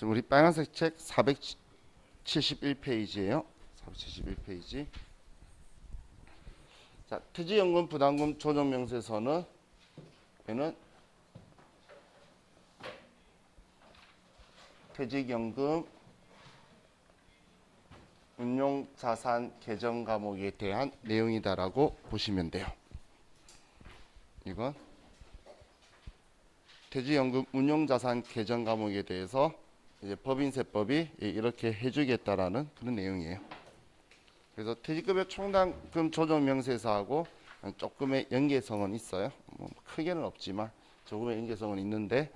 우리 빨간색 책 471페이지예요. 471페이지. 자, 퇴직연금 부담금 조정 명세서는 얘는 퇴직연금 운용자산 개정 과목에 대한 내용이다라고 보시면 돼요. 이건 퇴직연금 운용자산 개정 과목에 대해서 이제 법인세법이 이렇게 해주겠다라는 그런 내용이에요. 그래서 퇴직급여 총담금 조정 명세서하고 조금의 연계성은 있어요. 뭐 크게는 없지만 조금의 연계성은 있는데,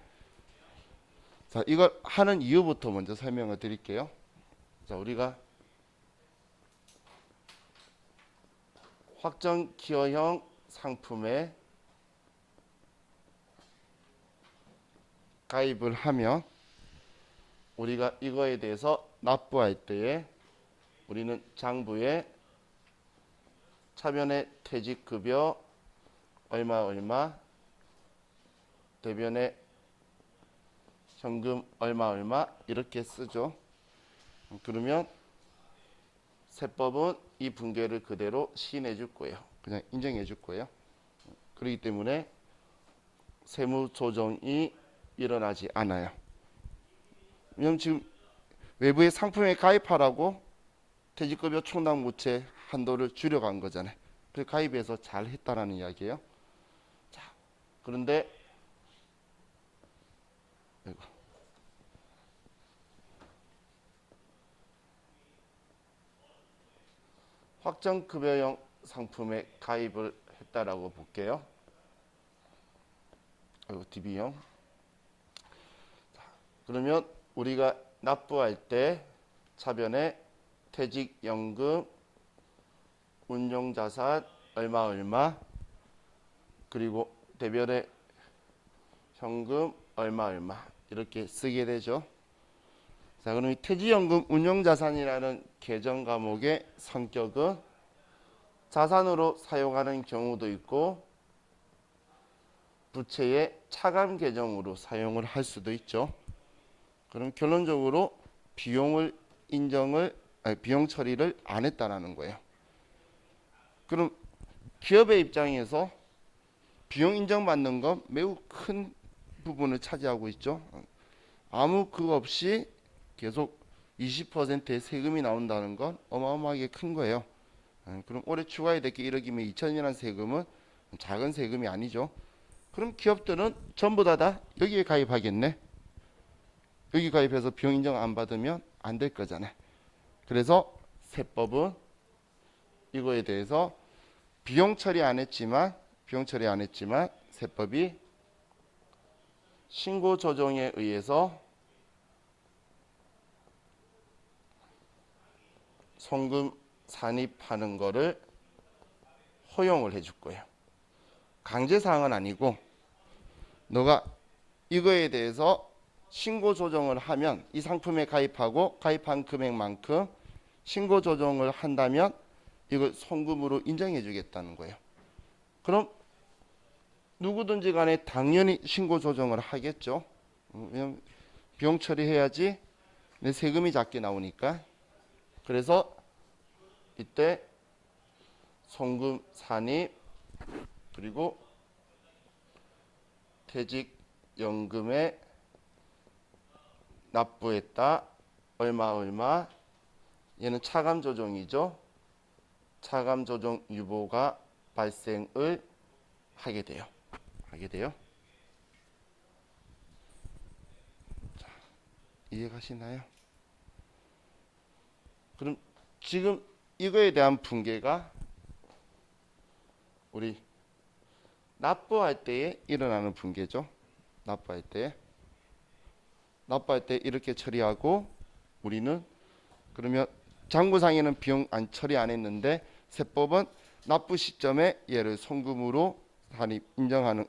자, 이걸 하는 이유부터 먼저 설명을 드릴게요. 자, 우리가 확정 기여형 상품에 가입을 하면 우리가 이거에 대해서 납부할 때에 우리는 장부에 차변의 퇴직급여 얼마 대변의 현금 얼마 이렇게 쓰죠. 그러면 세법은 이 분계를 그대로 시인해 줄 거예요. 그냥 인정해 줄 거예요. 그렇기 때문에 세무 조정이 일어나지 않아요. 왜냐면 지금 외부의 상품에 가입하라고 퇴직급여 총납부채 한도를 줄여간 거잖아요. 그래서 가입해서 잘 했다라는 이야기예요. 자, 그런데 확정급여형 상품에 가입을 했다라고 볼게요. DB형. 그러면 우리가 납부할 때 차변에 퇴직연금 운용자산 얼마 그리고 대변에 현금 얼마 이렇게 쓰게 되죠. 자, 그럼 이 퇴직연금 운용자산이라는 개정 과목의 성격은 자산으로 사용하는 경우도 있고 부채의 차감 계정으로 사용을 할 수도 있죠. 그럼 결론적으로 비용 처리를 안 했다라는 거예요. 그럼 기업의 입장에서 비용 인정받는 건 매우 큰 부분을 차지하고 있죠. 아무 그거 없이 계속 20%의 세금이 나온다는 건 어마어마하게 큰 거예요. 그럼 올해 추가에 됐게 1억이면 2천이라는 세금은 작은 세금이 아니죠. 그럼 기업들은 전부 다 여기에 가입하겠네. 여기 가입해서 비용 인정 안 받으면 안 될 거잖아요. 그래서 세법은 이거에 대해서 비용 처리 안 했지만 세법이 신고 조정에 의해서 송금 산입하는 거를 허용을 해줄 거예요. 강제사항은 아니고 너가 이거에 대해서 신고 조정을 하면 이 상품에 가입하고 가입한 금액만큼 신고 조정을 한다면 이걸 송금으로 인정해 주겠다는 거예요. 그럼 누구든지 간에 당연히 신고 조정을 하겠죠. 왜냐면 비용 처리해야지 내 세금이 작게 나오니까. 그래서 이때 송금 산입 그리고 퇴직연금에 납부했다 얼마 얘는 차감 조정이죠. 차감 조정 유보가 발생을 하게 돼요. 자, 이해가시나요? 그럼 지금 이거에 대한 분계가 우리 납부할 때에 일어나는 분계죠. 납부할 때 이렇게 처리하고 우리는 그러면 장부상에는 비용 처리 안 했는데 세법은 납부 시점에 얘를 송금으로 산입 인정하는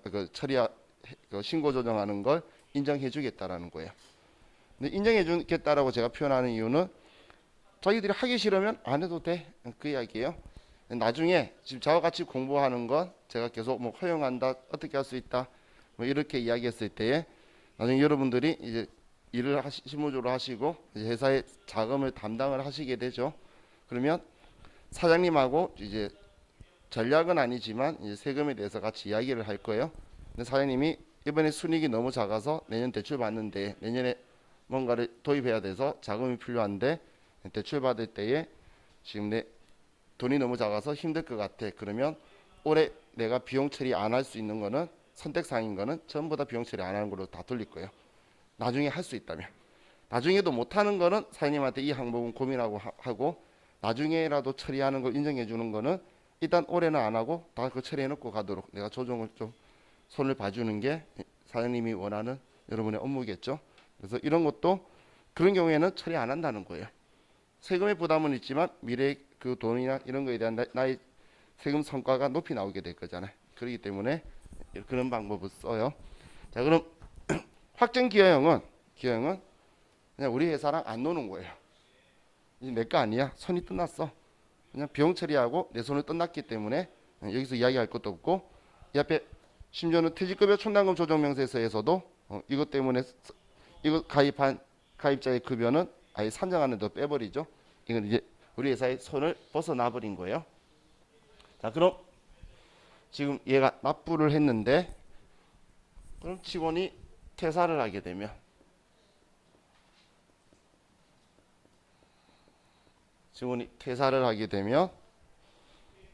신고 조정하는 걸 인정해 주겠다라는 거예요. 근데 인정해 주겠다라고 제가 표현하는 이유는 자기들이 하기 싫으면 안 해도 돼. 그 이야기예요. 나중에 지금 저와 같이 공부하는 건 제가 계속 뭐 허용한다, 어떻게 할 수 있다, 뭐 이렇게 이야기했을 때에 나중에 여러분들이 이제 일을 실무적으로 하시고 이제 회사의 자금을 담당을 하시게 되죠. 그러면 사장님하고 이제 전략은 아니지만 이제 세금에 대해서 같이 이야기를 할 거예요. 근데 사장님이 이번에 순이익이 너무 작아서 내년 대출 받는데 내년에 뭔가를 도입해야 돼서 자금이 필요한데 대출 받을 때에 지금 내 돈이 너무 작아서 힘들 것 같아. 그러면 올해 내가 비용 처리 안 할 수 있는 거는 선택사항인 거는 전부 다 비용 처리 안 하는 걸로 다 돌릴 거예요. 나중에 할 수 있다면. 나중에도 못 하는 거는 사장님한테 이 항목은 고민하고 하고 나중에라도 처리하는 걸 인정해 주는 거는 일단 올해는 안 하고 다 그 처리해 놓고 가도록 내가 조정을 좀 손을 봐주는 게 사장님이 원하는 여러분의 업무겠죠. 그래서 이런 것도 그런 경우에는 처리 안 한다는 거예요. 세금의 부담은 있지만 미래의 그 돈이나 이런 거에 대한 나의 세금 성과가 높이 나오게 될 거잖아요. 그렇기 때문에 그런 방법을 써요. 자, 그럼 확정 기여형은 그냥 우리 회사랑 안 노는 거예요. 이제 내 거 아니야. 손이 끝났어. 그냥 비용 처리하고 내 손을 끝났기 때문에 여기서 이야기할 것도 없고 이 앞에 심지어는 퇴직급여 충당금 조정명세서에서도 이것 때문에 이거 가입한 가입자의 급여는 아예 산정하는 데 빼버리죠. 이건 이제 우리 회사의 손을 벗어나 버린 거예요. 자, 그럼 지금 얘가 납부를 했는데 그럼 직원이 퇴사를 하게 되면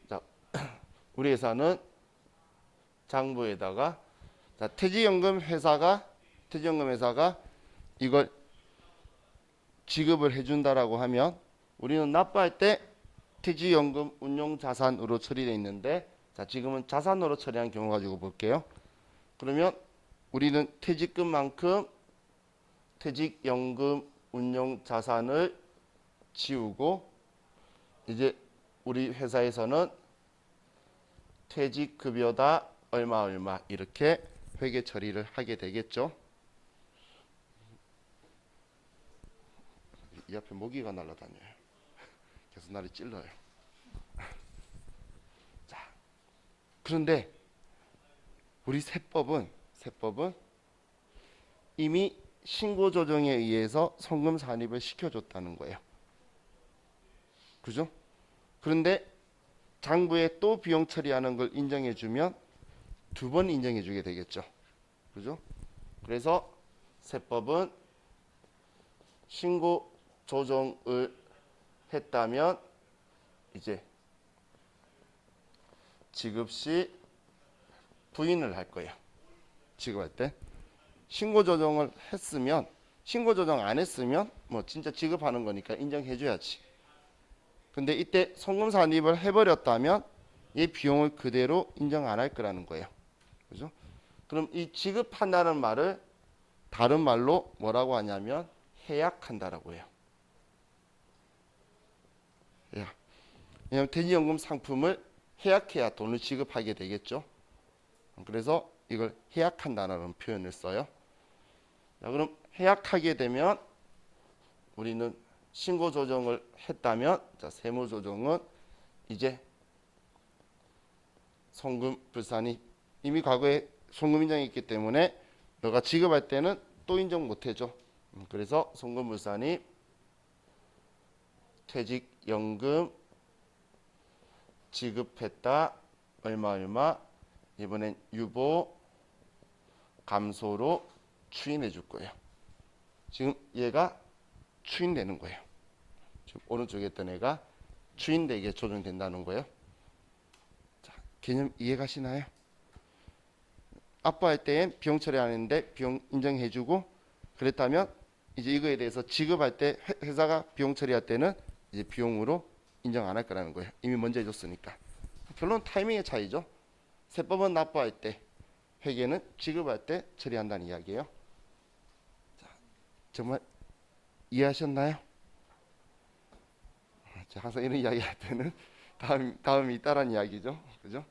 자, 우리 회사는 장부에다가 자, 퇴직연금 회사가 이걸 지급을 해준다라고 하면 우리는 납부할 때 퇴직연금 운용자산으로 처리되어 있는데 자, 지금은 자산으로 처리한 경우 가지고 볼게요. 그러면 우리는 퇴직금만큼 퇴직연금 운용자산을 지우고 이제 우리 회사에서는 퇴직급여다 얼마 이렇게 회계 처리를 하게 되겠죠. 이 앞에 모기가 날아다녀요. 계속 나를 찔러요. 자, 그런데 우리 세법은 이미 신고 조정에 의해서 송금 산입을 시켜줬다는 거예요. 그죠? 그런데 장부에 또 비용 처리하는 걸 인정해주면 두 번 인정해주게 되겠죠. 그죠? 그래서 세법은 신고 조정을 했다면 이제 지급 시 부인을 할 거예요. 지급할 때 신고 조정을 했으면 신고 조정 안 했으면 뭐 진짜 지급하는 거니까 인정해줘야지. 근데 이때 송금 산입을 해버렸다면 이 비용을 그대로 인정 안 할 거라는 거예요. 그죠? 그럼 이 지급한다는 말을 다른 말로 뭐라고 하냐면 해약한다라고 해요. 야, 왜냐하면 퇴직연금 상품을 해약해야 돈을 지급하게 되겠죠. 그래서 이걸 해약한다는 표현을 써요. 자, 그럼 해약하게 되면 우리는 신고 조정을 했다면 자, 세무 조정은 이제 송금 불산이 이미 과거에 송금 인정이 있기 때문에 너가 지급할 때는 또 인정 못 해줘. 그래서 송금 불산이 퇴직연금 지급했다 얼마 이번엔 유보 감소로 추인해 줄 거예요. 지금 얘가 추인되는 거예요. 지금 오른쪽에 있던 애가 추인되게 조정된다는 거예요. 자, 개념 이해가시나요? 압부할 때엔 비용 처리하는데 비용 인정해주고 그랬다면 이제 이거에 대해서 지급할 때 회사가 비용 처리할 때는 이제 비용으로 인정 안 할 거라는 거예요. 이미 먼저 해줬으니까. 결론 타이밍의 차이죠. 세법은 납부할 때, 회계는 지급할 때 처리한다는 이야기예요. 자, 정말 이해하셨나요? 자, 항상 이런 이야기 할 때는 다음이 있다라는 이야기죠. 그죠?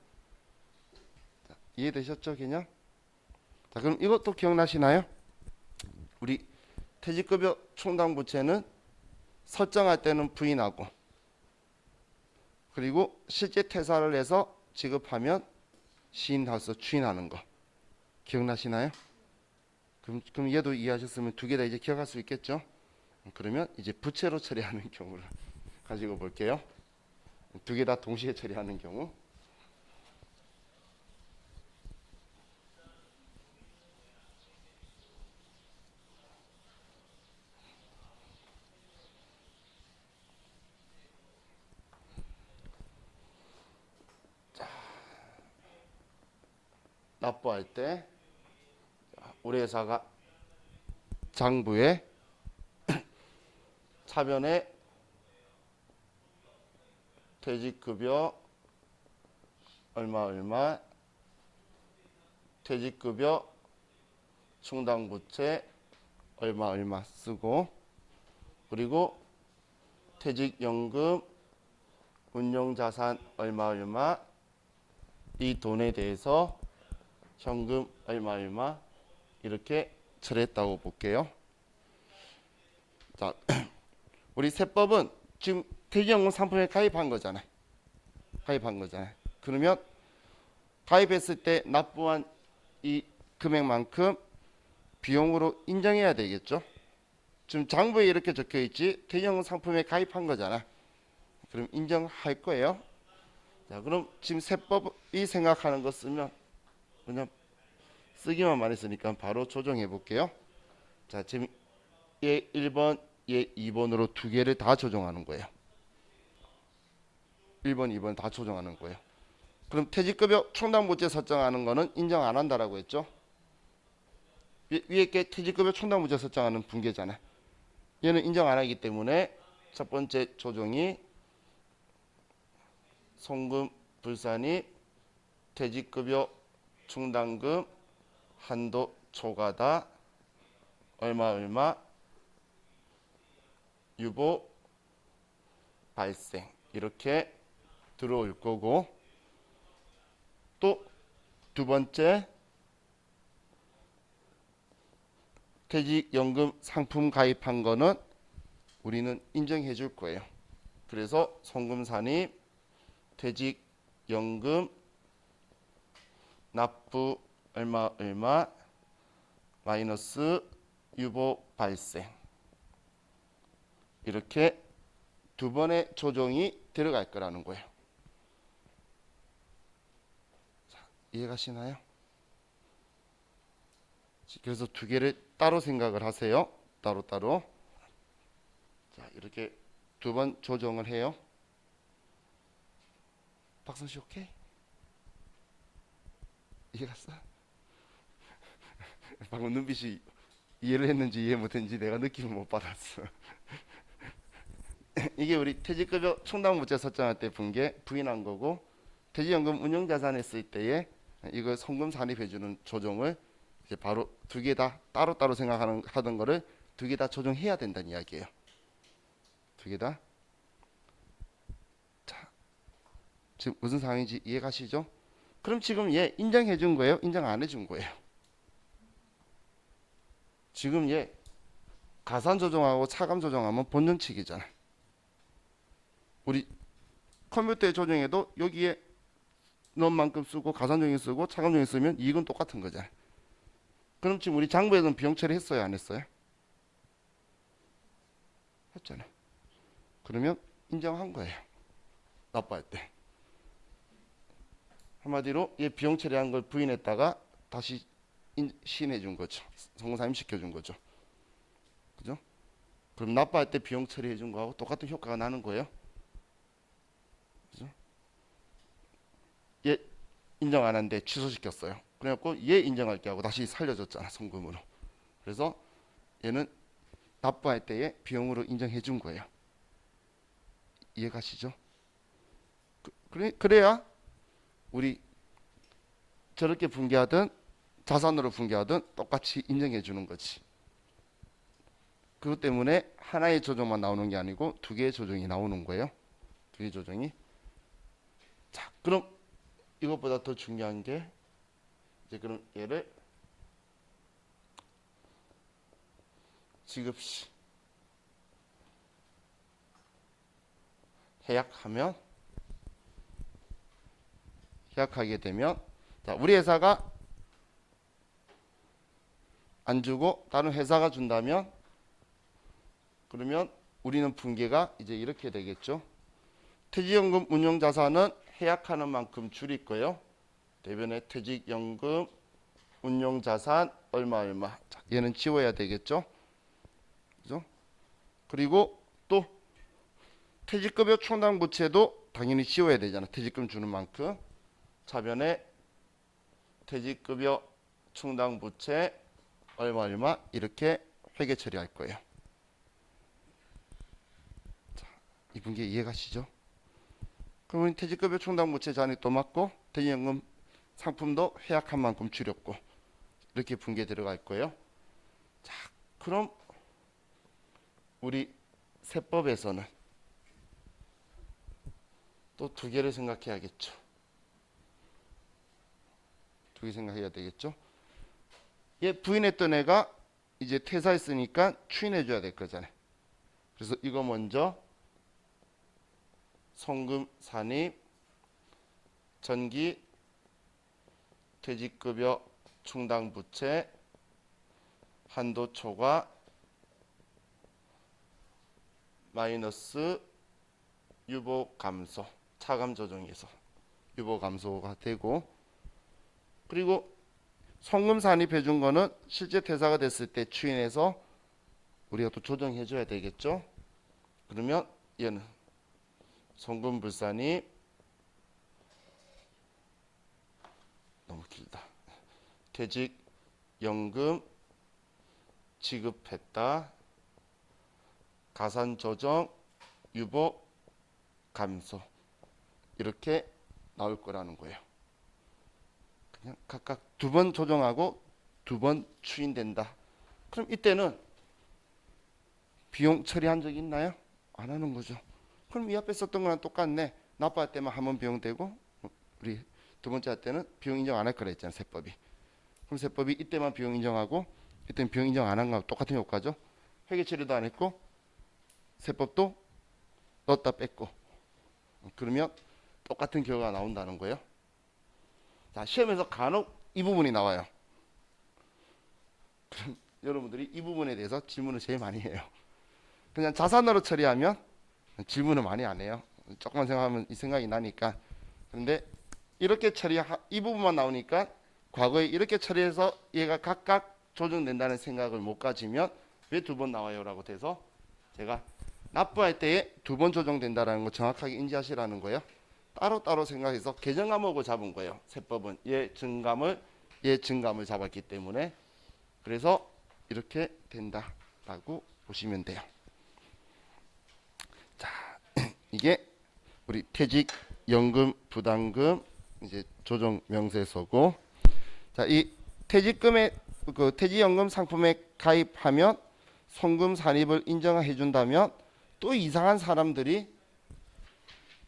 자, 이해되셨죠, 개념? 자, 그럼 이것도 기억나시나요? 우리 퇴직급여 충당부채는 설정할 때는 부인하고 그리고 실제 퇴사를 해서 지급하면 시인하서 추인하는 거 기억나시나요? 그럼 얘도 이해하셨으면 두 개 다 이제 기억할 수 있겠죠? 그러면 이제 부채로 처리하는 경우를 가지고 볼게요. 두 개 다 동시에 처리하는 경우. 납부할 때 우리 회사가 장부에 차변에 퇴직급여 얼마 얼마, 퇴직급여 충당부채 얼마 얼마 쓰고, 그리고 퇴직연금 운용자산 얼마 얼마, 이 돈에 대해서 현금 얼마 얼마 이렇게 처리했다고 볼게요. 자, 우리 세법은 지금 퇴직연금 상품에 가입한 거잖아요. 그러면 가입했을 때 납부한 이 금액만큼 비용으로 인정해야 되겠죠. 지금 장부에 이렇게 적혀 있지 퇴직연금 상품에 가입한 거잖아. 그럼 인정할 거예요. 자, 그럼 지금 세법이 생각하는 거 쓰면 그냥 쓰기만 많이 쓰니까 바로 조정해 볼게요. 자, 지금 얘 1번, 얘 2번으로 두 개를 다 조정하는 거예요. 1번, 2번 다 조정하는 거예요. 그럼 퇴직급여 충당부채 설정하는 거는 인정 안 한다라고 했죠. 위에 게 퇴직급여 충당부채 설정하는 분계잖아요. 얘는 인정 안 하기 때문에 첫 번째 조정이 송금 불산이 퇴직급여 충당금 한도 초과다 얼마 얼마 유보 발생 이렇게 들어올 거고, 또 두 번째 퇴직연금 상품 가입한 거는 우리는 인정해 줄 거예요. 그래서 송금산입 퇴직연금 납부 얼마 얼마 마이너스 유보 발생 이렇게 두 번의 조정이 들어갈 거라는 거예요. 자, 이해가시나요? 그래서 두 개를 따로 생각을 하세요. 따로. 자, 이렇게 두 번 조정을 해요. 박선 씨 오케이? 이해갔어? 방금 눈빛이 이해를 했는지 이해 못했는지 내가 느낌을 못 받았어. 이게 우리 퇴직급여 충당부채 설정할 때 부인한 거고, 퇴직연금 운용자산 했을 때에 이거 송금 산입해주는 조정을 이제 바로 두 개 다 따로 생각하던 거를 두 개 다 조정해야 된다는 이야기예요. 두 개 다. 자, 지금 무슨 상황인지 이해가시죠? 그럼 지금 얘 인정해 준 거예요? 인정 안 해 준 거예요? 지금 얘 가산 조정하고 차감 조정하면 본전치기잖아. 우리 컴퓨터에 조정해도 여기에 넣은 만큼 쓰고 가산 조정 쓰고 차감 조정 쓰면 이익은 똑같은 거잖아. 그럼 지금 우리 장부에서는 비용 처리했어요, 안 했어요? 했잖아. 그러면 인정한 거예요. 납부할 때. 한마디로 얘 비용 처리한 걸 부인했다가 다시 시인해 준 거죠. 송금산임 시켜 준 거죠. 그죠? 그럼 납부할 때 비용 처리해 준 거하고 똑같은 효과가 나는 거예요. 그죠? 얘 인정 안 하는데 취소시켰어요. 그래갖고 얘 인정할게 하고 다시 살려줬잖아, 송금으로. 그래서 얘는 납부할 때에 비용으로 인정해 준 거예요. 이해가시죠? 그래야 우리 저렇게 분개하든 자산으로 분개하든 똑같이 인정해 주는 거지. 그것 때문에 하나의 조정만 나오는 게 아니고 두 개의 조정이 나오는 거예요. 두 개의 조정이. 자, 그럼 이것보다 더 중요한 게 이제 그럼 얘를 지급시 계약하게 되면, 자, 우리 회사가 안 주고 다른 회사가 준다면 그러면 우리는 붕괴가 이제 이렇게 되겠죠. 퇴직연금 운용자산은 해약하는 만큼 줄일 거예요. 대변에 퇴직연금 운용자산 얼마 얼마. 자, 얘는 지워야 되겠죠. 그죠? 그리고 또 퇴직급여 충당 부채도 당연히 지워야 되잖아. 퇴직금 주는 만큼. 차변에 퇴직급여 충당 부채 얼마 얼마 이렇게 회계 처리할 거예요. 자, 이 분계 이해가시죠? 그러면 퇴직급여 충당 부채 잔액 또 맞고 퇴직연금 상품도 해약한 만큼 줄였고 이렇게 분계 들어갈 거예요. 자, 그럼 우리 세법에서는 또 두 개를 생각해야겠죠. 두 개 생각해야 되겠죠. 얘 부인했던 애가 이제 퇴사했으니까 추인해줘야 될 거잖아요. 그래서 이거 먼저 성금 산입 전기 퇴직급여 충당 부채 한도 초과 마이너스 유보 감소 차감 조정에서 유보 감소가 되고 그리고 성금 산입해 준 거는 실제 퇴사가 됐을 때 추인해서 우리가 또 조정해 줘야 되겠죠. 그러면 얘는 성금 불산입 너무 길다. 퇴직연금 지급했다. 가산 조정 유보 감소 이렇게 나올 거라는 거예요. 그냥 각각 두 번 조정하고 두 번 추인된다. 그럼 이때는 비용 처리한 적 있나요? 안 하는 거죠. 그럼 이 앞에 썼던 거랑 똑같네. 납부할 때만 한 번 비용 되고 우리 두 번째 할 때는 비용 인정 안 할 거라 했잖아요. 세법이. 그럼 세법이 이때만 비용 인정하고 이때는 비용 인정 안 한 거하고 똑같은 효과죠. 회계 처리도 안 했고 세법도 넣었다 뺐고 그러면 똑같은 결과가 나온다는 거예요. 자, 시험에서 간혹 이 부분이 나와요. 그럼 여러분들이 이 부분에 대해서 질문을 제일 많이 해요. 그냥 자산으로 처리하면 질문을 많이 안 해요. 조금만 생각하면 이 생각이 나니까. 그런데 이렇게 이 부분만 나오니까 과거에 이렇게 처리해서 얘가 각각 조정된다는 생각을 못 가지면 왜 두 번 나와요? 라고 돼서 제가 납부할 때에 두 번 조정된다는 거 정확하게 인지하시라는 거예요. 따로따로 생각해서 계정 과목을 잡은 거예요. 세법은 얘 증감을 잡았기 때문에 그래서 이렇게 된다라고 보시면 돼요. 자, 이게 우리 퇴직연금 부담금 이제 조정 명세서고, 자, 이 퇴직금에 그 퇴직연금 상품에 가입하면 송금 산입을 인정해 준다면 또 이상한 사람들이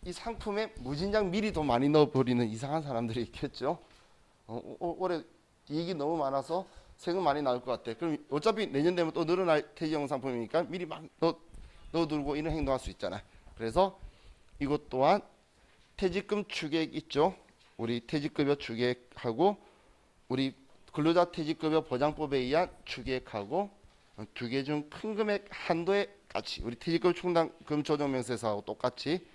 이 상품에 무진장 미리 더 많이 넣어버리는 이상한 사람들이 있겠죠. 올해 이익이 너무 많아서 세금 많이 나올 것 같아. 그럼 어차피 내년 되면 또 늘어날 퇴직연금 상품이니까 미리 막 넣어두고 이런 행동할 수 있잖아요. 그래서 이것 또한 퇴직금 추계액 있죠. 우리 퇴직급여 추계액하고 우리 근로자 퇴직급여 보장법에 의한 추계액하고 두 개 중 큰 금액 한도에 같이 우리 퇴직금 충당금 조정 명세서하고 똑같이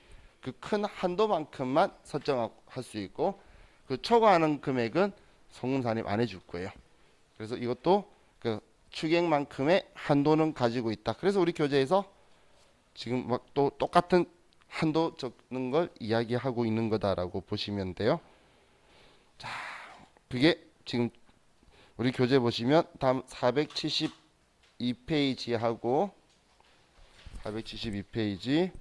그 큰 한도만큼만 설정할 수 있고 그 초과하는 금액은 송금 산입 안 해줄 거예요. 그래서 이것도 그 추계액만큼의 한도는 가지고 있다. 그래서 우리 교재에서 지금 막 또 똑같은 한도 적는 걸 이야기하고 있는 거다라고 보시면 돼요. 자, 그게 지금 우리 교재 보시면 다음 472페이지하고 472페이지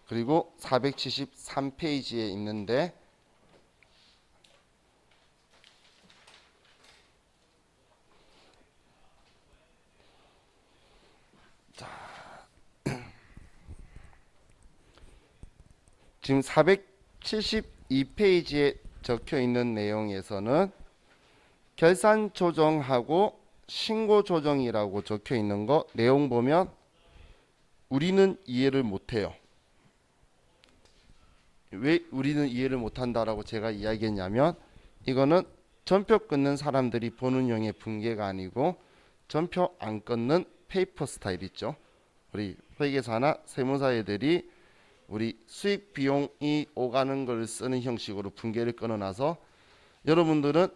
그리고 473페이지에 있는데 자, 지금 472페이지에 적혀 있는 내용에서는 결산 조정하고 신고 조정이라고 적혀 있는 거 내용 보면 우리는 이해를 못해요. 왜 우리는 이해를 못한다라고 제가 이야기했냐면 이거는 전표 끊는 사람들이 보는 용의 분계가 아니고 전표 안 끊는 페이퍼 스타일 있죠. 우리 회계사나 세무사 애들이 우리 수익 비용이 오가는 걸 쓰는 형식으로 분계를 끊어놔서 여러분들은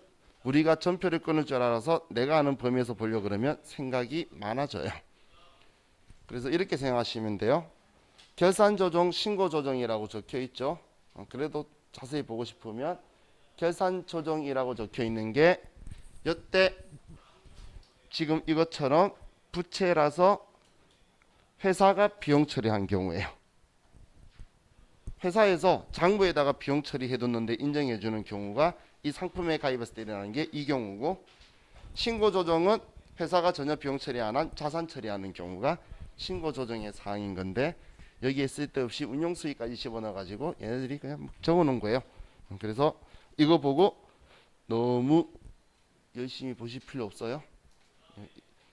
우리가 전표를 끊을 줄 알아서 내가 아는 범위에서 보려고 그러면 생각이 많아져요. 그래서 이렇게 생각하시면 돼요. 결산 조정, 신고 조정이라고 적혀 있죠. 그래도 자세히 보고 싶으면 결산 조정이라고 적혀 있는 게 이때 지금 이것처럼 부채라서 회사가 비용 처리한 경우예요. 회사에서 장부에다가 비용 처리해뒀는데 인정해주는 경우가 이 상품에 가입했을 때 일어나는 게 이 경우고, 신고 조정은 회사가 전혀 비용 처리 안 한 자산 처리하는 경우가 신고 조정의 사항인 건데, 여기에 쓸데없이 운용 수익까지 집어넣어 가지고 얘네들이 그냥 적어 놓은 거예요. 그래서 이거 보고 너무 열심히 보실 필요 없어요.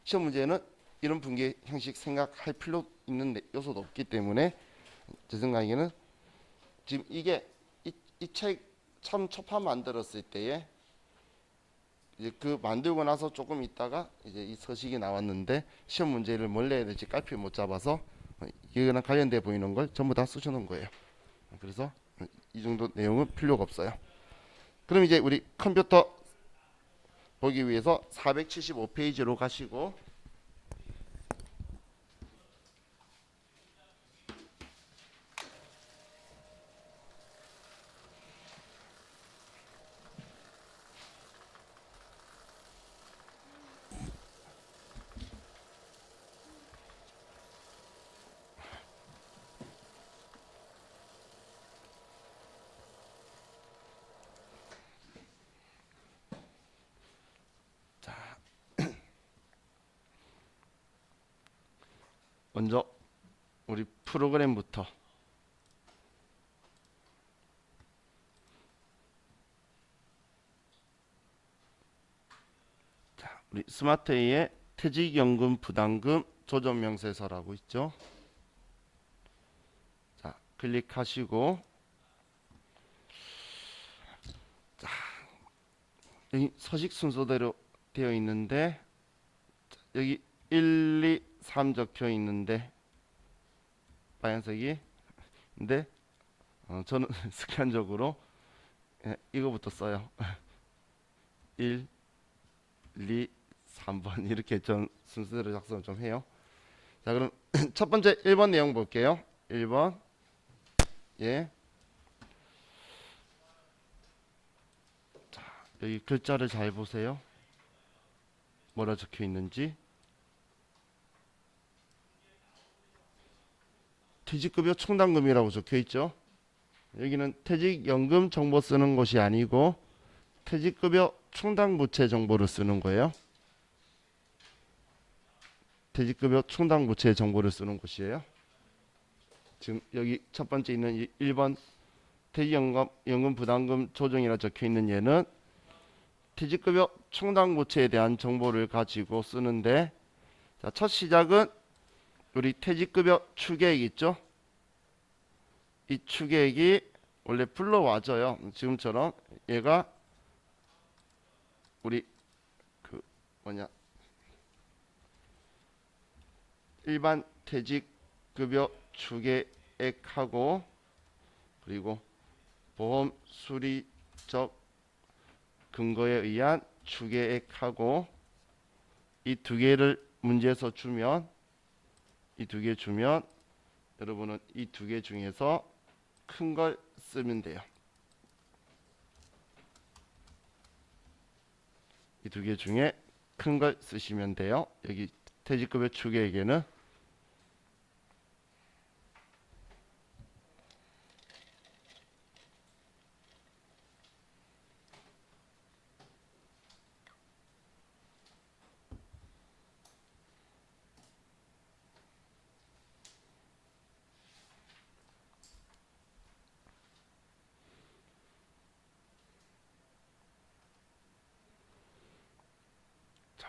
시험 문제는 이런 분계 형식 생각할 필요 있는 요소도 없기 때문에 제 생각에는 지금 이게 이 책 참 초판 만들었을 때에 이제 그 만들고 나서 조금 있다가 이제 이 서식이 나왔는데 시험 문제를 뭘 내야 될지 깔피 못 잡아서 이거랑 관련돼 보이는 걸 전부 다 쓰셔놓은 거예요. 그래서 이 정도 내용은 필요가 없어요. 그럼 이제 우리 컴퓨터 보기 위해서 475페이지로 가시고, 먼저 우리 프로그램부터. 자, 우리 스마트A에 퇴직연금 부담금 조정 명세서라고 있죠. 자, 클릭하시고, 자, 여기 서식 순서대로 되어 있는데 여기 1, 2, 3 적혀 있는데 빨간색이, 근데 저는 습관적으로 이거부터 써요. 1, 2, 3번 이렇게 전 순서대로 작성을 좀 해요. 자, 그럼 첫 번째 1번 내용 볼게요. 1번. 예. 자, 여기 글자를 잘 보세요. 뭐라 적혀 있는지. 퇴직급여 충당금이라고 적혀 있죠. 여기는 퇴직연금 정보 쓰는 곳이 아니고 퇴직급여 충당부채 정보를 쓰는 거예요. 퇴직급여 충당부채 정보를 쓰는 곳이에요. 지금 여기 첫 번째 있는 1번 퇴직연금 부담금 조정이라 적혀 있는 얘는 퇴직급여 충당부채에 대한 정보를 가지고 쓰는데, 자, 첫 시작은 우리 퇴직급여 추계액 있죠. 이 추계액이 원래 불러와져요. 지금처럼 얘가 우리 그 뭐냐 일반 퇴직급여 추계액하고 그리고 보험 수리적 근거에 의한 추계액하고 이 두 개를 문제에서 주면, 이 두 개 주면 여러분은 이 두 개 중에서 큰 걸 쓰면 돼요. 이 두 개 중에 큰 걸 쓰시면 돼요. 여기 퇴직급여 추계액에는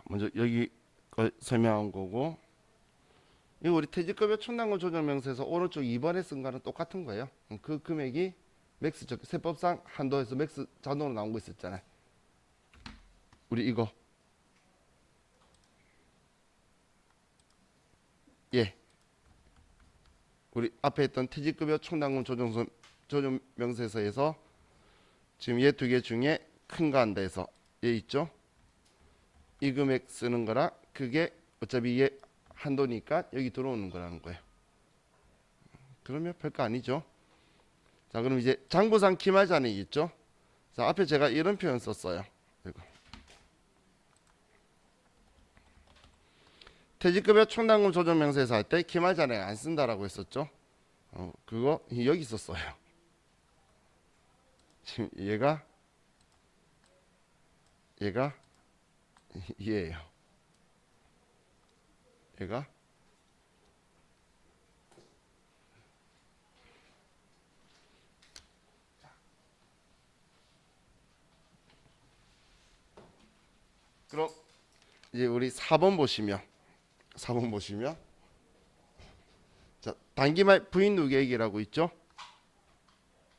먼저 여기 걸 설명한 거고, 이거 우리 퇴직급여 충당금 조정 명세서 오른쪽 2번에 쓴 거는 똑같은 거예요. 그 금액이 맥스 세법상 한도에서 맥스 자동으로 나온 거 있었잖아요. 우리 이거 예 우리 앞에 했던 퇴직급여 총담금 조정 명세서에서 지금 얘 두 개 중에 큰 거 한다 해서 얘 있죠? 이 금액 쓰는 거라 그게 어차피 얘 한도니까 여기 들어오는 거라는 거예요. 그러면 별거 아니죠. 자, 그럼 이제 장부상 기말 잔액이 있죠. 자, 앞에 제가 이런 표현 썼어요. 이거. 퇴직급여 총담금 조정 명세서 할 때 기말 잔액 안 쓴다라고 했었죠. 그거 여기 있었어요. 지금 얘가 얘예요. 얘가 그럼 이제 우리 4번 보시면 자, 단기말 부인 누계액이라고 있죠.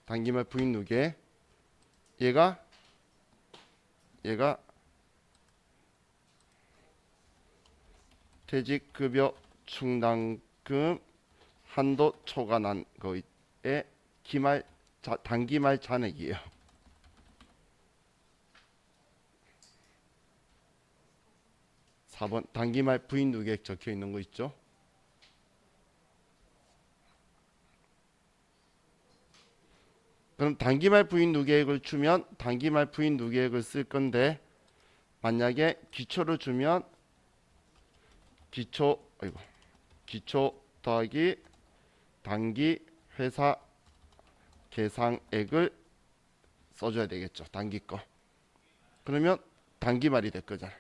단기말 부인 누계 얘가 퇴직급여 충당금 한도 초과난 거에 단기말 잔액이에요. 4번 단기말 부인 누계액 적혀 있는 거 있죠. 그럼 단기말 부인 누계액을 주면 단기말 부인 누계액을 쓸 건데 만약에 기초를 주면 기초 더하기 단기 회사 계상액을 써줘야 되겠죠. 단기 거. 그러면 단기말이 될 거잖아.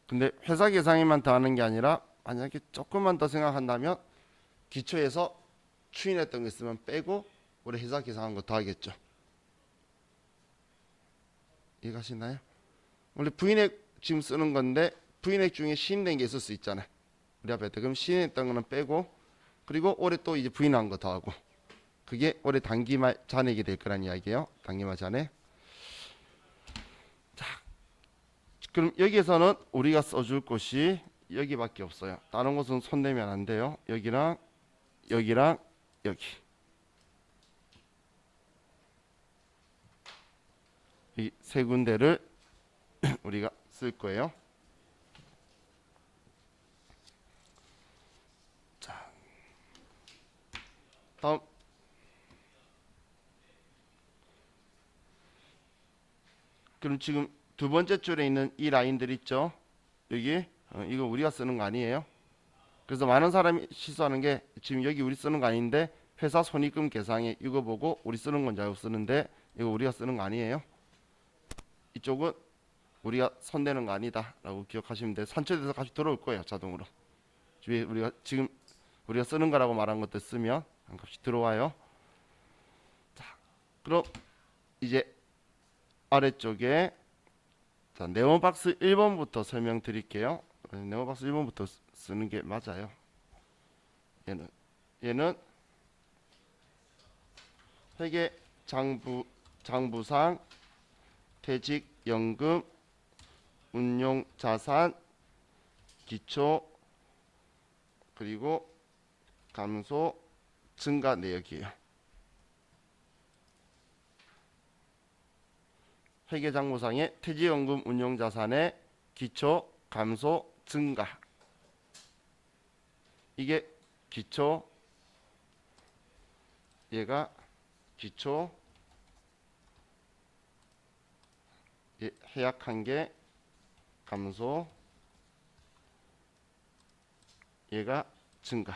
근데 회사 계상에만 더하는 게 아니라 만약에 조금만 더 생각한다면 기초에서 추인했던 거 있으면 빼고 우리 회사 계상한 거 더하겠죠. 이해가시나요? 원래 부인액 지금 쓰는 건데 부인액 중에 시인된 게 있을 수 있잖아요. 우리 앞에 그럼 시인했던 거는 빼고 그리고 올해 또 이제 부인한 거 더하고 그게 올해 단기말 잔액이 될 거란 이야기예요. 단기말 잔액. 자, 그럼 여기에서는 우리가 써줄 곳이 여기밖에 없어요. 다른 곳은 손 대면 안 돼요. 여기랑 여기랑 여기. 이 세 군데를 우리가 쓸 거예요. 자, 다음 그럼 지금 두 번째 줄에 있는 이 라인들 있죠? 여기 이거 우리가 쓰는 거 아니에요? 그래서 많은 사람이 실수하는 게 지금 여기 우리 쓰는 거 아닌데 회사 손익금 계상에 이거 보고 우리 쓰는 건 줄 알고 쓰는데 이거 우리가 쓰는 거 아니에요? 이쪽은 우리가 손대는 거 아니다 라고 기억하시면 돼요. 산출돼서 값이 들어올 거예요. 자동으로. 우리가 지금 우리가 쓰는 거라고 말한 것들 쓰면 값이 들어와요. 자, 그럼 이제 아래쪽에 자, 네모박스 1번부터 설명드릴게요. 네모박스 1번부터 쓰는 게 맞아요. 얘는 회계 장부상 퇴직연금 운용자산 기초 그리고 감소 증가 내역이에요. 회계장부상의 퇴직연금 운용자산의 기초 감소 증가 이게 기초 얘가 기초 해약한 게 감소 얘가 증가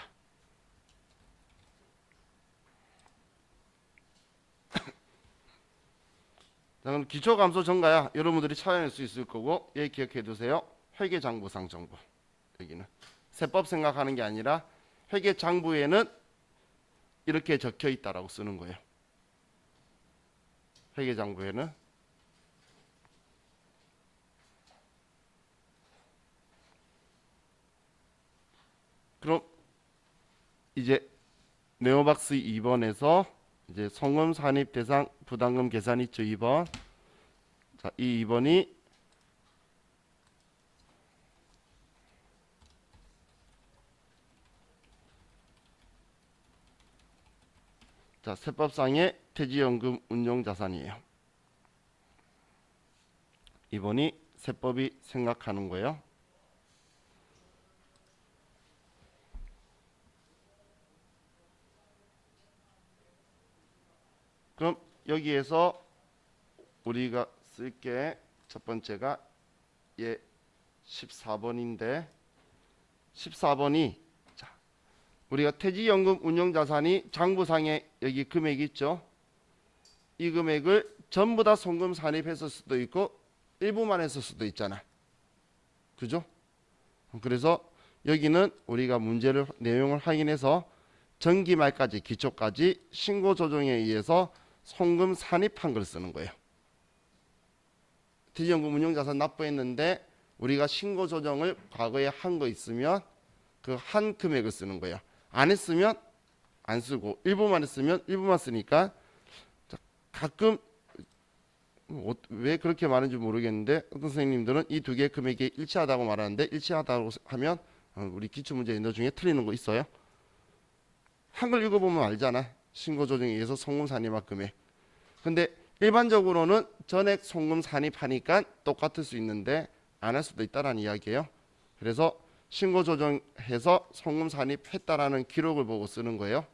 자, 그럼 기초 감소 증가야 여러분들이 찾아낼 수 있을 거고 얘 기억해 두세요. 회계장부상 정보 여기는 세법 생각하는 게 아니라 회계장부에는 이렇게 적혀 있다라고 쓰는 거예요. 회계장부에는 이제 네오박스 2번에서 이제 송금 산입 대상 부담금 계산 있죠. 2번. 자, 이 2번이 자, 세법상의 퇴직연금 운용자산이에요. 2번이 세법이 생각하는 거예요. 그럼 여기에서 우리가 쓸게 첫 번째가 14번인데 14번이 자, 우리가 퇴직연금 운용자산이 장부상에 여기 금액이 있죠. 이 금액을 전부 다 송금 산입했을 수도 있고 일부만 했을 수도 있잖아. 그죠? 그래서 여기는 우리가 문제를 내용을 확인해서 정기 말까지 기초까지 신고 조정에 의해서 송금 산입한 걸 쓰는 거예요. 퇴직연금 운용자산 납부했는데 우리가 신고 조정을 과거에 한 거 있으면 그 한 금액을 쓰는 거예요. 안 했으면 안 쓰고 일부만 했으면 일부만 쓰니까 가끔 왜 그렇게 많은지 모르겠는데 어떤 선생님들은 이 두 개의 금액이 일치하다고 말하는데 일치하다고 하면 우리 기출문제 인도 중에 틀리는 거 있어요. 한글 읽어보면 알잖아. 신고 조정에 의해서 송금 산입한 금액. 근데 일반적으로는 전액 송금 산입하니까 똑같을 수 있는데 안 할 수도 있다라는 이야기예요. 그래서 신고 조정해서 송금 산입했다라는 기록을 보고 쓰는 거예요.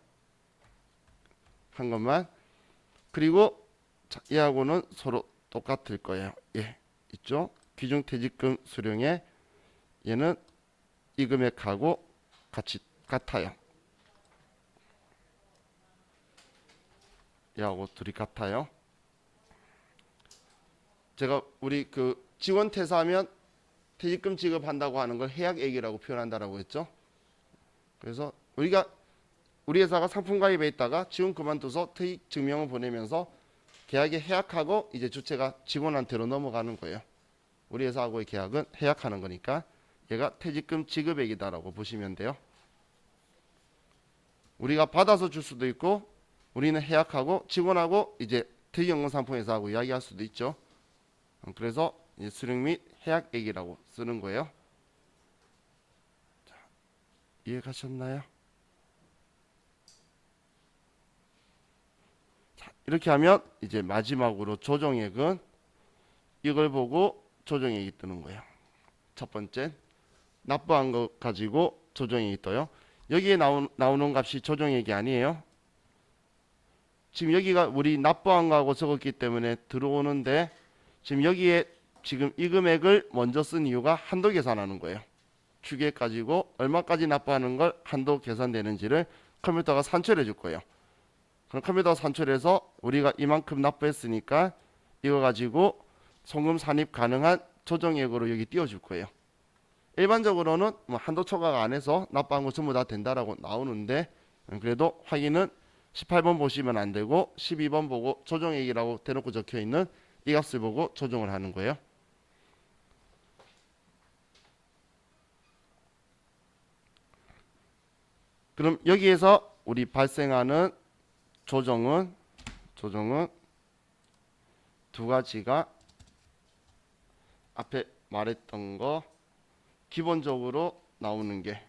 한 것만. 그리고 자, 얘하고는 서로 똑같을 거예요. 예, 있죠? 기준퇴직금 수령에 얘는 이 금액하고 같이 같아요. 얘하고 둘이 같아요. 제가 우리 그 지원 퇴사하면 퇴직금 지급한다고 하는 걸 해약액이라고 표현한다라고 했죠. 그래서 우리 회사가 상품 가입에 있다가 지원 그만둬서 퇴직 증명을 보내면서 계약에 해약하고 이제 주체가 직원한테로 넘어가는 거예요. 우리 회사하고의 계약은 해약하는 거니까 얘가 퇴직금 지급액이다라고 보시면 돼요. 우리가 받아서 줄 수도 있고 우리는 해약하고 직원하고 이제 퇴직연금 상품회사하고 이야기할 수도 있죠. 그래서 수령 및 해약액이라고 쓰는 거예요. 자, 이해 가셨나요? 자, 이렇게 하면 이제 마지막으로 조정액은 이걸 보고 조정액이 뜨는 거예요. 첫 번째 납부한 거 가지고 조정액이 떠요. 여기에 나오는 값이 조정액이 아니에요. 지금 여기가 우리 납부한 거하고 적었기 때문에 들어오는데 지금 여기에 지금 이 금액을 먼저 쓴 이유가 한도 계산하는 거예요. 추계 가지고 얼마까지 납부하는 걸 한도 계산되는지를 컴퓨터가 산출해 줄 거예요. 그럼 컴퓨터가 산출해서 우리가 이만큼 납부했으니까 이거 가지고 송금 산입 가능한 조정액으로 여기 띄워줄 거예요. 일반적으로는 뭐 한도 초과 안 해서 납부한 거 전부 다 된다라고 나오는데 그래도 확인은 18번 보시면 안 되고 12번 보고 조정액이라고 대놓고 적혀 있는 이 값을 보고 조정을 하는 거예요. 그럼 여기에서 우리 발생하는 조정은 두 가지가 앞에 말했던 거 기본적으로 나오는 게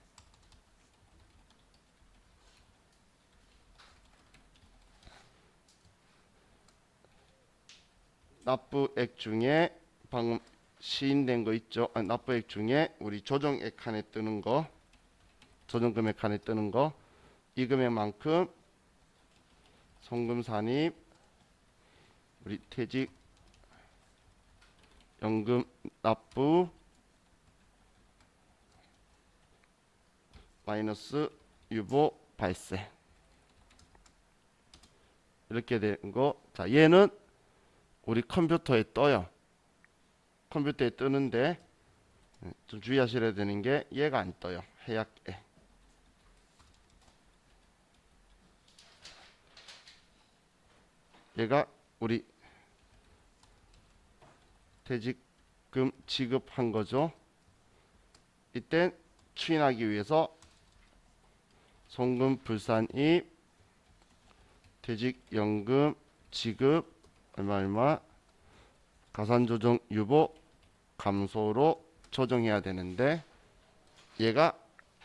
납부액 중에 방금 시인된 거 있죠. 납부액 중에 우리 조정액 칸에 뜨는 거 조정금액 칸에 뜨는 거 이 금액만큼 송금 산입 우리 퇴직 연금 납부 마이너스 유보 발생 이렇게 된 거. 자, 얘는 우리 컴퓨터에 떠요. 컴퓨터에 뜨는데 좀 주의하셔야 되는 게 얘가 안 떠요. 해약액. 얘가 우리 퇴직금 지급한 거죠. 이때 추인하기 위해서 송금 불산입 퇴직연금 지급 얼마 가산조정 유보 감소로 조정해야 되는데 얘가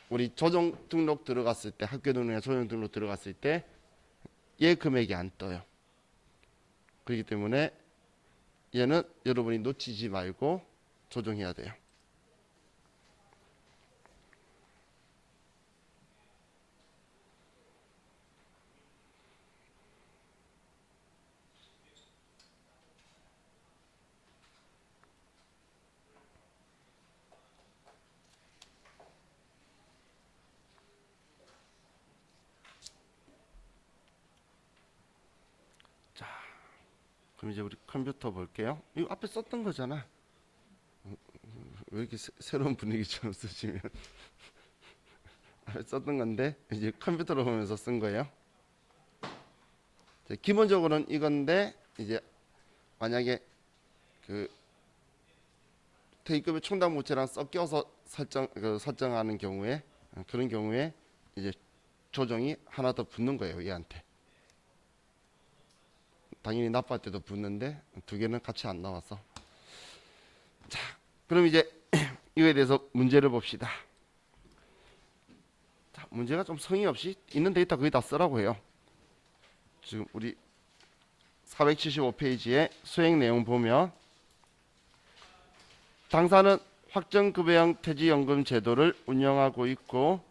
우리 조정 등록 들어갔을 때 학교 등록이나 조정 등록 들어갔을 때 얘 금액이 안 떠요. 그렇기 때문에 얘는 여러분이 놓치지 말고 조정해야 돼요. 그럼 이제 우리 컴퓨터 볼게요. 이거 앞에 썼던 거잖아. 왜 이렇게 새로운 분위기처럼 쓰시면 앞에 썼던 건데 이제 컴퓨터로 보면서 쓴 거예요. 기본적으로는 이건데 이제 만약에 그 퇴직급여 충당부채랑 섞여서 설정하는 경우에 그런 경우에 이제 조정이 하나 더 붙는 거예요. 얘한테. 당연히 납부할 때도 붙는데 두 개는 같이 안 나와서. 자, 그럼 이제 이거에 대해서 문제를 봅시다. 자, 문제가 좀 성의 없이 있는 데이터 거의 다 쓰라고 해요. 지금 우리 475페이지에 수행 내용 보면 당사는 확정급여형 퇴직연금 제도를 운영하고 있고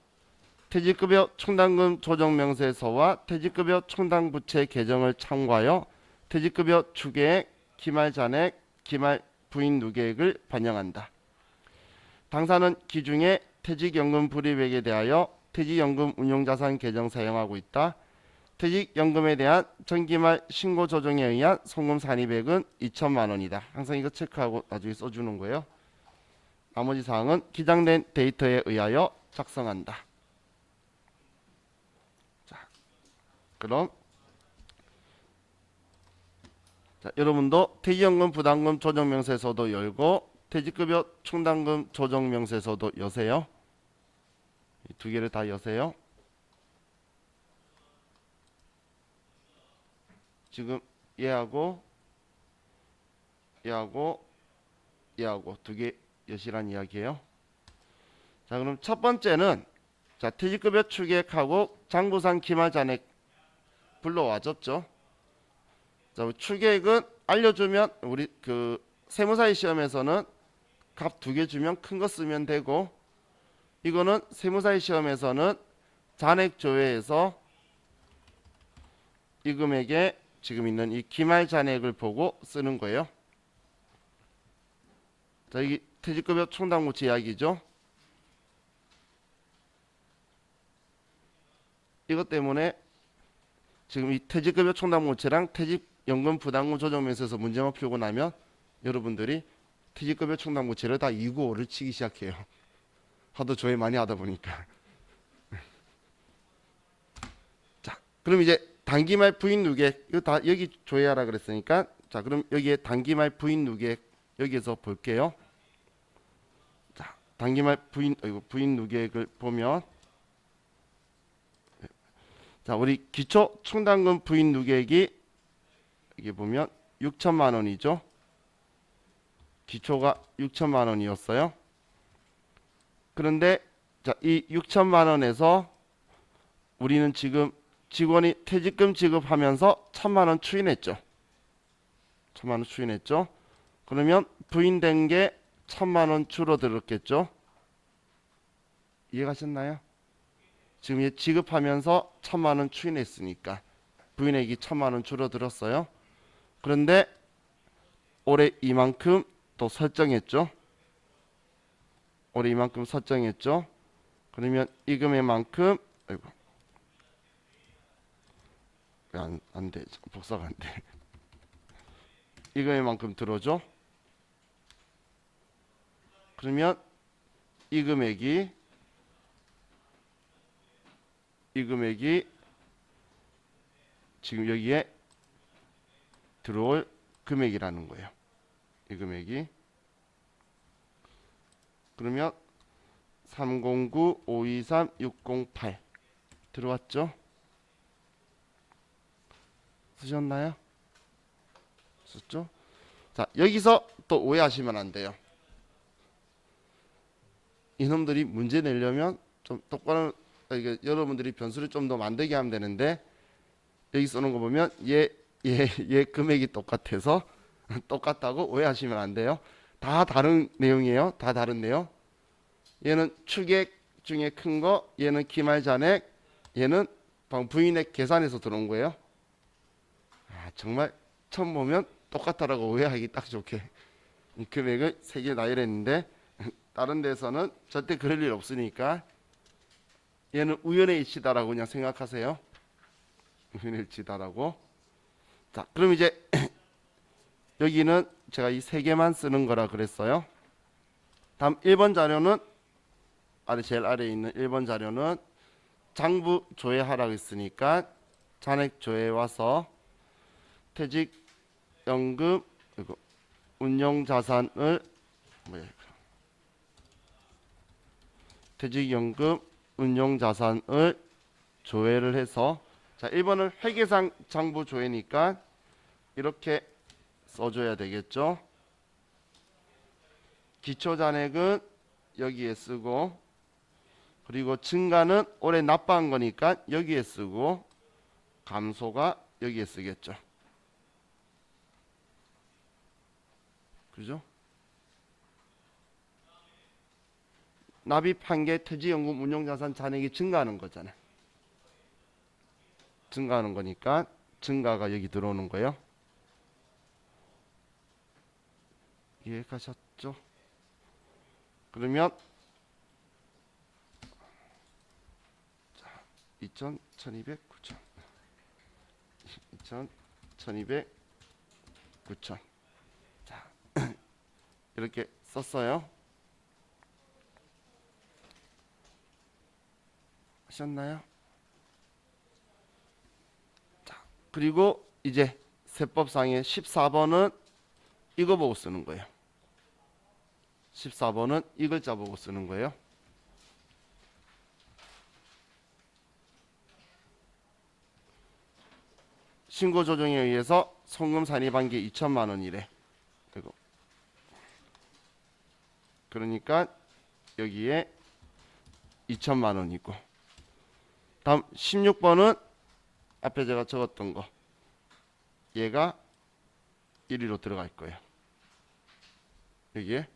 퇴직급여 충당금 조정명세서와 퇴직급여 충당부채 개정을 참고하여 퇴직급여 추계액, 기말잔액, 기말 부인 누계액을 반영한다. 당사는 기중에 퇴직연금 불입액에 대하여 퇴직연금 운용자산 계정 사용하고 있다. 퇴직연금에 대한 정기말 신고 조정에 의한 송금 산입액은 2천만 원이다. 항상 이거 체크하고 나중에 써주는 거예요. 나머지 사항은 기장된 데이터에 의하여 작성한다. 자, 그럼 여러분도 퇴직연금 부담금 조정명세서도 열고 퇴직급여 충당금 조정명세서도 여세요. 이 두 개를 다 여세요. 지금 얘하고 두 개 여시란 이야기예요. 자, 그럼 첫 번째는 자, 퇴직급여 추계액하고 장부상 기말잔액 불러와줬죠. 자, 추계액은 알려주면 우리 그 세무사의 시험에서는 값 두 개 주면 큰 거 쓰면 되고 이거는 세무사의 시험에서는 잔액 조회에서 이 금액에 지금 있는 이 기말 잔액을 보고 쓰는 거예요. 자, 이게 퇴직급여 충당부채 이야기죠. 이것 때문에 지금 이 퇴직급여 충당부채랑 퇴직연금 부담금 조정명세서 문제만 풀고 나면 여러분들이 퇴직급여 충당부채를 다 295를 치기 시작해요. 하도 조회 많이 하다 보니까. 자, 그럼 이제 단기말 부인 누계액 이거 다 여기 조회하라 그랬으니까 자, 그럼 여기에 단기말 부인 누계액 여기에서 볼게요. 자, 단기말 부인 누계액을 보면 자, 우리 기초 충당금 부인 누계액이 여기 보면 6천만 원이죠. 기초가 6천만 원이었어요. 그런데 자, 이 6천만 원에서 우리는 지금 직원이 퇴직금 지급하면서 1,000만 원 추인했죠. 1,000만 원 추인했죠. 그러면 부인된 게 1,000만 원 줄어들었겠죠. 이해가셨나요? 지금 지급하면서 1,000만 원 추인했으니까 부인액이 1,000만 원 줄어들었어요. 그런데 올해 이만큼 또 설정했죠. 올해 이만큼 설정했죠. 그러면 이 금액만큼 아이고 왜 안 돼? 복사가 안 돼. 이 금액만큼 들어줘. 그러면 이 금액이 지금 여기에 들어올 금액이라는 거예요. 이 금액이 그러면 309, 523, 608 들어왔죠? 쓰셨나요? 썼죠? 자, 여기서 또 오해하시면 안 돼요. 이놈들이 문제 내려면 좀 똑바로 이게 여러분들이 변수를 좀 더 만들게 하면 되는데 여기 쓰는 거 보면 얘 금액이 똑같아서 똑같다고 오해하시면 안 돼요. 다 다른 내용이에요. 다 다른 내용. 얘는 추객 중에 큰 거, 얘는 기말 잔액, 얘는 부인액 계산해서 들어온 거예요. 아, 정말 처음 보면 똑같다라고 오해하기 딱 좋게 이 금액을 세 개 나열했는데 다른 데서는 절대 그럴 일 없으니까 얘는 우연의 일치다라고 그냥 생각하세요. 우연의 일치다라고. 자, 그럼 이제 여기는 제가 이 세 개만 쓰는 거라 그랬어요. 다음 1번 자료는 제일 아래에 있는 1번 자료는 장부 조회하라고 했으니까 잔액 조회 와서 퇴직연금 그리고 운용자산을 퇴직연금 운용자산을 조회를 해서 자 1번은 회계상 장부 조회니까 이렇게 써줘야 되겠죠. 기초잔액은 여기에 쓰고 그리고 증가는 올해 납부한 거니까 여기에 쓰고 감소가 여기에 쓰겠죠. 그죠? 납입한 게 퇴직연금 운용자산 잔액이 증가하는 거잖아요. 증가하는 거니까 증가가 여기 들어오는 거예요. 이해가셨죠? 그러면 2,000, 1,200, 9,000 2,000, 1,200, 9,000 자, 이렇게 썼어요. 하셨나요? 자, 그리고 이제 세법상의 14번은 이거 보고 쓰는 거예요. 14번은 이 글자 보고 쓰는 거예요. 신고 조정에 의해서 송금 산입한 게 2천만 원이래. 그러니까 여기에 2천만 원이고 다음 16번은 앞에 제가 적었던 거 얘가 1위로 들어갈 거예요. 여기에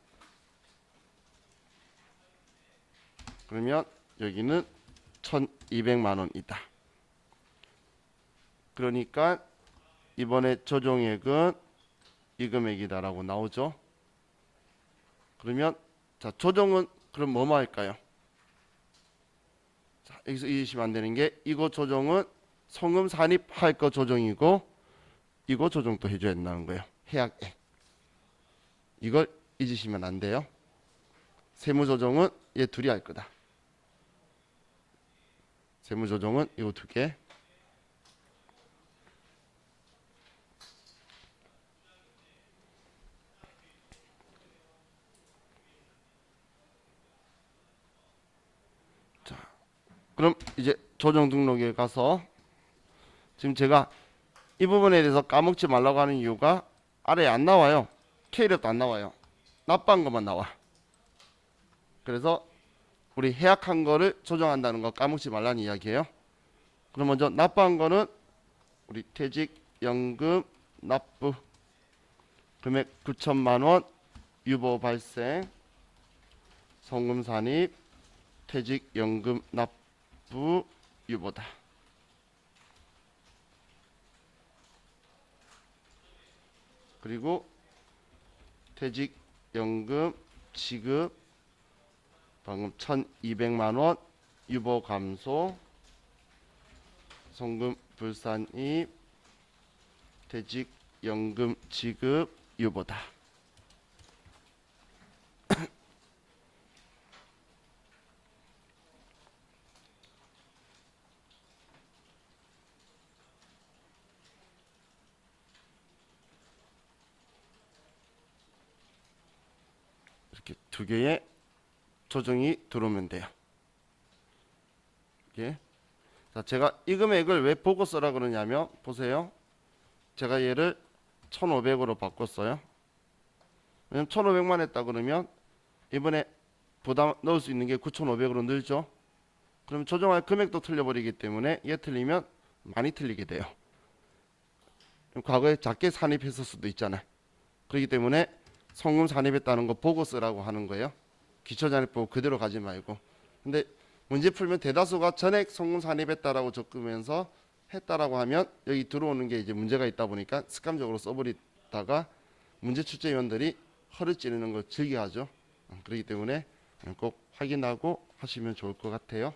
그러면 여기는 1,200만 원이다. 그러니까 이번에 조정액은 이 금액이다라고 나오죠. 그러면 자 조정은 그럼 뭐뭐 할까요? 자 여기서 잊으시면 안 되는 게 이거 조정은 송금 산입할 거 조정이고 이거 조정도 해줘야 된다는 거예요. 해약액. 이걸 잊으시면 안 돼요. 세무조정은 얘 둘이 할 거다. 세무조정은 이거 두 개. 자, 그럼 이제 조정 등록에 가서 지금 제가 이 부분에 대해서 까먹지 말라고 하는 이유가 아래에 안 나와요. K랩도 안 나와요. 납부한 것만 나와. 그래서 우리 해약한 거를 조정한다는 거 까먹지 말라는 이야기예요. 그럼 먼저 납부한 거는 우리 퇴직연금 납부 금액 9천만 원 유보 발생 송금 산입 퇴직연금 납부 유보다. 그리고 퇴직연금 지급 방금 1,200만 원 유보 감소 송금 불산입 퇴직연금 지급 유보다. 이렇게 두 개의 조정이 들어오면 돼요. 이게 자, 제가 이 금액을 왜 보고 쓰라 그러냐면 보세요. 제가 얘를 1,500으로 바꿨어요. 왜냐면 1,500만 했다 그러면 이번에 부담 넣을 수 있는 게 9,500으로 늘죠. 그럼 조정할 금액도 틀려버리기 때문에 얘 틀리면 많이 틀리게 돼요. 그럼 과거에 작게 산입했을 수도 있잖아요. 그렇기 때문에 성금 산입했다는 거 보고 쓰라고 하는 거예요. 기초잔액보고 그대로 가지 말고. 근데 문제 풀면 대다수가 전액 성금 산입했다라고 적으면서 했다라고 하면 여기 들어오는 게 이제 문제가 있다 보니까 습관적으로 써버리다가 문제 출제위원들이 허를 찌르는 걸 즐겨하죠. 그렇기 때문에 꼭 확인하고 하시면 좋을 것 같아요.